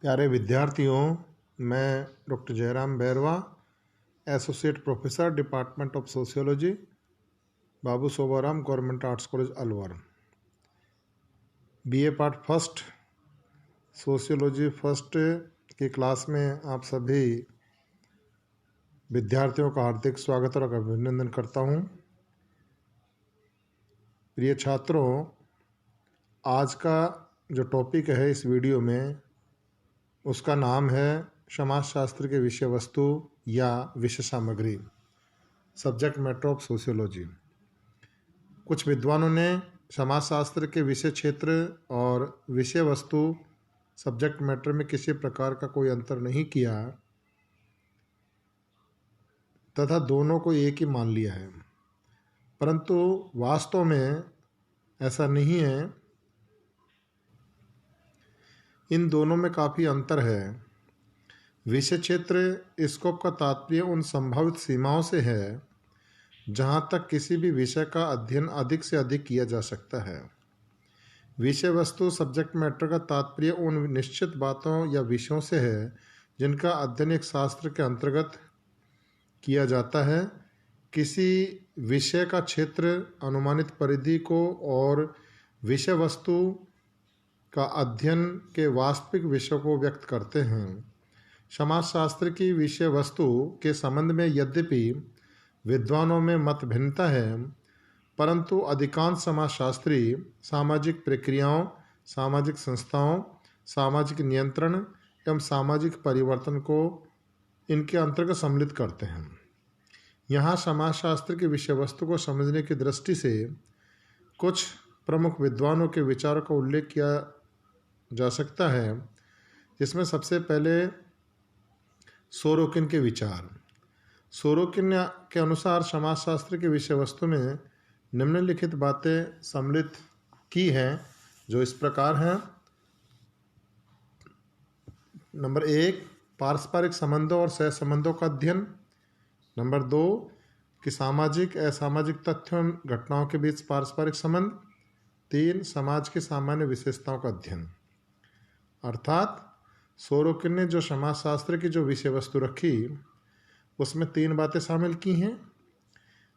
प्यारे विद्यार्थियों, मैं doctor Jairam Bairwa, associate professor department of sociology, Babu Sobaram government arts college Alwar. BA part first sociology first की class में आप सभी विद्यार्थियों का हार्दिक स्वागत और अभिनंदन करता हूं। प्रिय छात्रों, आज का जो टॉपिक है इस वीडियो में, उसका नाम है समाजशास्त्र के विषय वस्तु या विषय सामग्री, सब्जेक्ट मैटर ऑफ सोशियोलॉजी। कुछ विद्वानों ने समाजशास्त्र के विषय क्षेत्र और विषय वस्तु सब्जेक्ट मैटर में किसी प्रकार का कोई अंतर नहीं किया तथा दोनों को एक ही मान लिया है, परंतु वास्तव में ऐसा नहीं है। इन दोनों में काफ़ी अंतर है। विषय क्षेत्र स्कोप का तात्पर्य उन संभावित सीमाओं से है जहाँ तक किसी भी विषय का अध्ययन अधिक से अधिक किया जा सकता है। विषय वस्तु सब्जेक्ट मैटर का तात्पर्य उन निश्चित बातों या विषयों से है जिनका अध्ययन एक शास्त्र के अंतर्गत किया जाता है। किसी विषय का क्षेत्र अनुमानित परिधि को और विषय वस्तु का अध्ययन के वास्तविक विषय को व्यक्त करते हैं। समाजशास्त्र की विषय वस्तु के संबंध में यद्यपि विद्वानों में मत भिन्नता है, परंतु अधिकांश समाजशास्त्री सामाजिक प्रक्रियाओं, सामाजिक संस्थाओं, सामाजिक नियंत्रण एवं सामाजिक परिवर्तन को इनके अंतर्गत सम्मिलित करते हैं। यहाँ समाजशास्त्र की विषय वस्तु को समझने की दृष्टि से कुछ प्रमुख विद्वानों के विचारों का उल्लेख किया जा सकता है, जिसमें सबसे पहले सोरोकिन के विचार। सोरोकिन के अनुसार समाजशास्त्र के विषय वस्तु में निम्नलिखित बातें सम्मिलित की हैं, जो इस प्रकार हैं। नंबर 1, पारस्परिक संबंधों और सहसंबंधों का अध्ययन। नंबर 2, कि सामाजिक असामाजिक तथ्यों घटनाओं के बीच पारस्परिक संबंध। 3, समाज की सामान्य विशेषताओं का अध्ययन। अर्थात सोरोकिन ने जो समाजशास्त्र की जो विषय वस्तु रखी उसमें 3 बातें शामिल की हैं,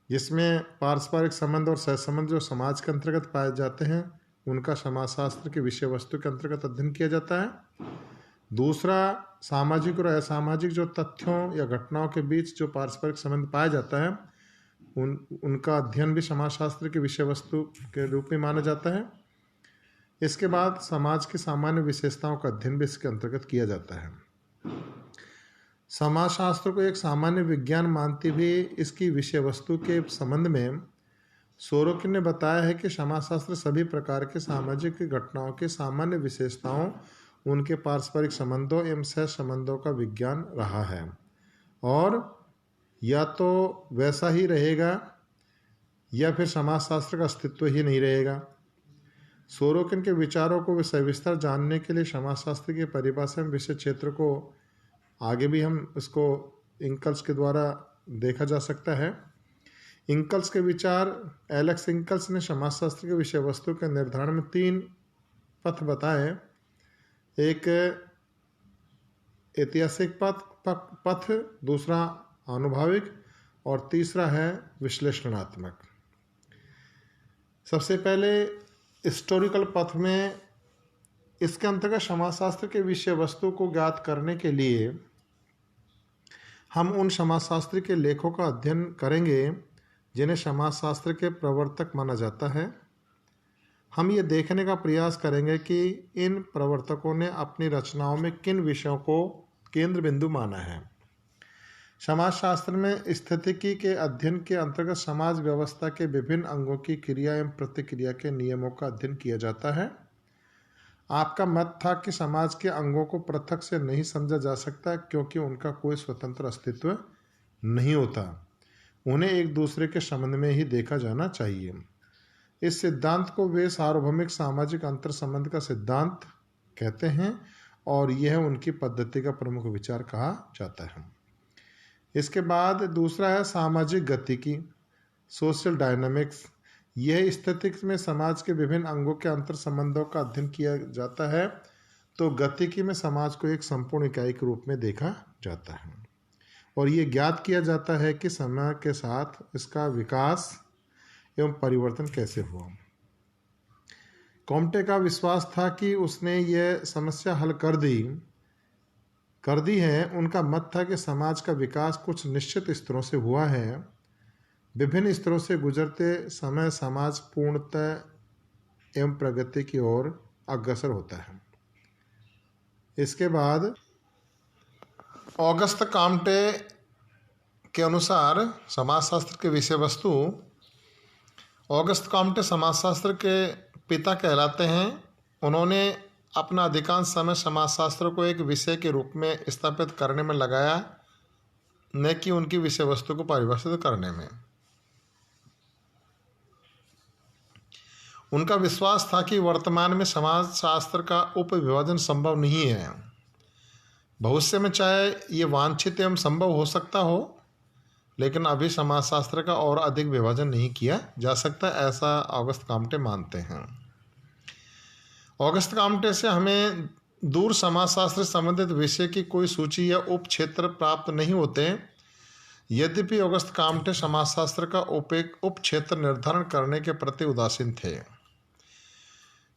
जिसमें पारस्परिक संबंध और सहसंबंध जो समाज के अंतर्गत पाए जाते हैं उनका समाजशास्त्र की विषय वस्तु के अंतर्गत अध्ययन किया जाता है। दूसरा, सामाजिक और असामाजिक जो तथ्यों या घटनाओं के बीच जो पारस्परिक संबंध पाया जाता है उनका अध्ययन भी समाजशास्त्र की विषय वस्तु के रूप में माना जाता है। इसके बाद समाज की सामान्य विशेषताओं का अध्ययन भी इसके अंतर्गत किया जाता है। समाजशास्त्र को एक सामान्य विज्ञान मानती हुई इसकी विषय वस्तु के संबंध में सोरोकिन ने बताया है कि समाजशास्त्र सभी प्रकार के सामाजिक घटनाओं के सामान्य विशेषताओं, उनके पारस्परिक संबंधों एवं सह संबंधों का विज्ञान रहा है और या तो वैसा ही रहेगा या फिर समाजशास्त्र का अस्तित्व ही नहीं रहेगा। सोरोकिन के विचारों को सविस्तर जानने के लिए समाजशास्त्र की परिभाषा में विषय क्षेत्र को आगे भी हम इसको इंकल्स के द्वारा देखा जा सकता है। इंकल्स के विचार, एलेक्स इंकल्स ने समाजशास्त्र के विषय वस्तु के निर्धारण में 3 पथ बताए। एक ऐतिहासिक पथ, दूसरा आनुभाविक और तीसरा है विश्लेषणात्मक। सबसे पहले हिस्टोरिकल पथ में इसके अंतर्गत समाजशास्त्र के विषय वस्तु को ज्ञात करने के लिए हम उन समाजशास्त्र के लेखों का अध्ययन करेंगे जिन्हें समाजशास्त्र के प्रवर्तक माना जाता है। हम ये देखने का प्रयास करेंगे कि इन प्रवर्तकों ने अपनी रचनाओं में किन विषयों को केंद्र बिंदु माना है। समाजशास्त्र में स्थितिकी के अध्ययन के अंतर्गत समाज व्यवस्था के विभिन्न अंगों की क्रिया एवं प्रतिक्रिया के नियमों का अध्ययन किया जाता है। आपका मत था कि समाज के अंगों को पृथक से नहीं समझा जा सकता क्योंकि उनका कोई स्वतंत्र अस्तित्व नहीं होता, उन्हें एक दूसरे के संबंध में ही देखा जाना चाहिए। इस सिद्धांत को वे सार्वभौमिक सामाजिक अंतर संबंध का सिद्धांत कहते हैं और यह उनकी पद्धति का प्रमुख विचार कहा जाता है। इसके बाद दूसरा है सामाजिक गतिकी, सोशल डायनामिक्स। यह स्थिति में समाज के विभिन्न अंगों के अंतर संबंधों का अध्ययन किया जाता है तो गतिकी में समाज को एक संपूर्ण इकाई के रूप में देखा जाता है और ये ज्ञात किया जाता है कि समय के साथ इसका विकास एवं परिवर्तन कैसे हुआ। कॉम्टे का विश्वास था कि उसने ये समस्या हल कर दी है। उनका मत था कि समाज का विकास कुछ निश्चित स्तरों से हुआ है। विभिन्न स्तरों से गुजरते समय समाज पूर्णतः एवं प्रगति की ओर अग्रसर होता है। इसके बाद ऑगस्ट कॉम्टे के अनुसार समाजशास्त्र के विषय वस्तु, ऑगस्ट कॉम्टे समाजशास्त्र के पिता कहलाते हैं। उन्होंने अपना अधिकांश समय समाजशास्त्र को एक विषय के रूप में स्थापित करने में लगाया, न कि उनकी विषय वस्तु को परिभाषित करने में। उनका विश्वास था कि वर्तमान में समाजशास्त्र का उपविभाजन संभव नहीं है। भविष्य में चाहे ये वांछित एवं संभव हो सकता हो, लेकिन अभी समाजशास्त्र का और अधिक विभाजन नहीं किया जा सकता, ऐसा ऑगस्ट कॉम्टे मानते हैं। ऑगस्ट कॉम्टे से हमें दूर समाजशास्त्र से संबंधित विषय की कोई सूची या उप क्षेत्र प्राप्त नहीं होते। यद्यपि ऑगस्ट कॉम्टे समाजशास्त्र का उप क्षेत्र निर्धारण करने के प्रति उदासीन थे,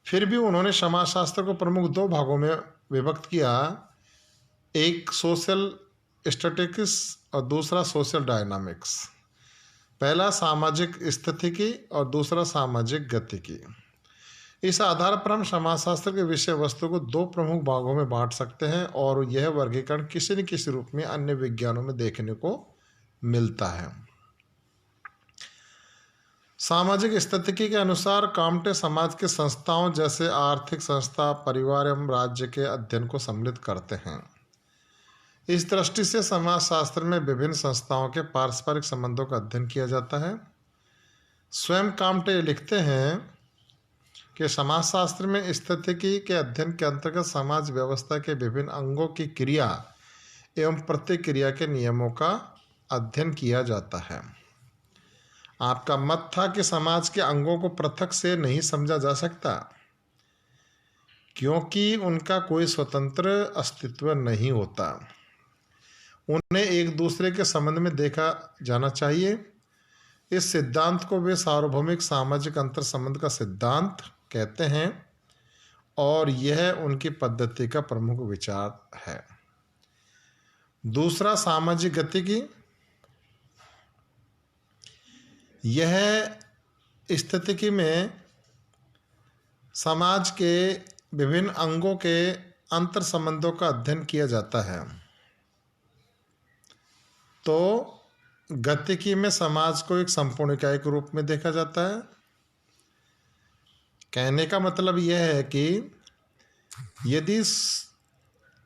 फिर भी उन्होंने समाजशास्त्र को प्रमुख दो भागों में विभक्त किया, एक सोशल स्टैटिस्टिक्स और दूसरा सोशल डायनामिक्स। पहला सामाजिक स्थितिकी और दूसरा सामाजिक गतिकी। इस आधार पर हम समाजशास्त्र के विषय वस्तु को दो प्रमुख भागों में बांट सकते हैं और यह वर्गीकरण किसी न किसी रूप में अन्य विज्ञानों में देखने को मिलता है। सामाजिक स्थितिकी के अनुसार कॉम्टे समाज के संस्थाओं जैसे आर्थिक संस्था, परिवार एवं राज्य के अध्ययन को सम्मिलित करते हैं। इस दृष्टि से समाजशास्त्र में विभिन्न संस्थाओं के पारस्परिक संबंधों का अध्ययन किया जाता है। स्वयं कॉम्टे लिखते हैं कि समाजशास्त्र में स्थितिकी के अध्ययन के अंतर्गत समाज व्यवस्था के विभिन्न अंगों की क्रिया एवं प्रतिक्रिया के नियमों का अध्ययन किया जाता है। आपका मत था कि समाज के अंगों को पृथक से नहीं समझा जा सकता, क्योंकि उनका कोई स्वतंत्र अस्तित्व नहीं होता। उन्हें एक दूसरे के संबंध में देखा जाना चाहिए। इस सिद्धांत को वे सार्वभौमिक सामाजिक अंतर संबंध का सिद्धांत कहते हैं और यह उनकी पद्धति का प्रमुख विचार है। दूसरा सामाजिक गतिकी। यह स्थितिकी में समाज के विभिन्न अंगों के अंतर संबंधों का अध्ययन किया जाता है। तो गतिकी में समाज को एक संपूर्ण इकाई के रूप में देखा जाता है। कहने का मतलब यह है कि यदि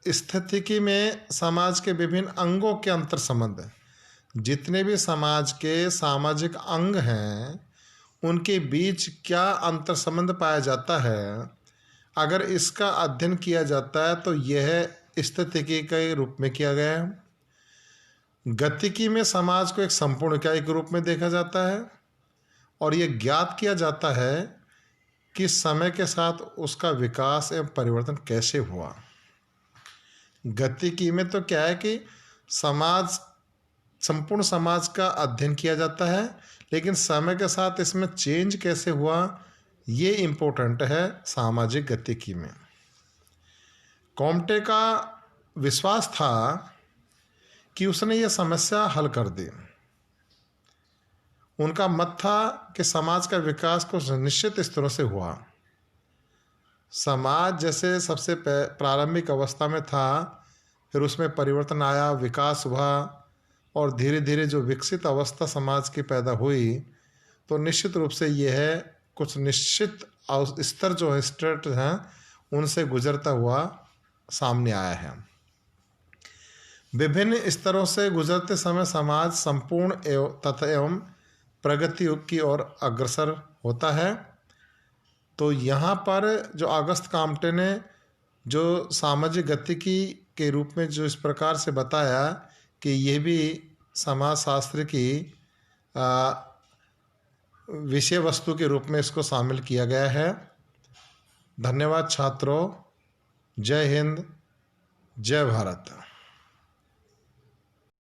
स्थितिकी में समाज के विभिन्न अंगों के अंतर संबंध, जितने भी समाज के सामाजिक अंग हैं, उनके बीच क्या अंतर संबंध पाया जाता है, अगर इसका अध्ययन किया जाता है तो यह स्थितिकी के रूप में किया गया है। गतिकी में समाज को एक संपूर्ण इकाई के रूप में देखा जाता है और यह ज्ञात किया जाता है कि समय के साथ उसका विकास एवं परिवर्तन कैसे हुआ। गतिकी में तो क्या है कि संपूर्ण समाज का अध्ययन किया जाता है, लेकिन समय के साथ इसमें चेंज कैसे हुआ, ये इम्पोर्टेंट है सामाजिक गतिकी में। कॉम्टे का विश्वास था कि उसने ये समस्या हल कर दी। उनका मत था कि समाज का विकास कुछ निश्चित स्तरों से हुआ। समाज जैसे सबसे प्रारंभिक अवस्था में था, फिर उसमें परिवर्तन आया, विकास हुआ और धीरे धीरे जो विकसित अवस्था समाज की पैदा हुई, तो निश्चित रूप से यह कुछ निश्चित स्तर जो है स्टेट हैं उनसे गुजरता हुआ सामने आया है। विभिन्न स्तरों से गुजरते समय समाज संपूर्ण एवं प्रगति युग की ओर अग्रसर होता है। तो यहाँ पर जो ऑगस्ट कॉम्टे ने जो सामाजिक गतिकी के रूप में जो इस प्रकार से बताया कि यह भी समाजशास्त्र की विषय वस्तु के रूप में इसको शामिल किया गया है। धन्यवाद छात्रों। जय हिंद, जय भारत।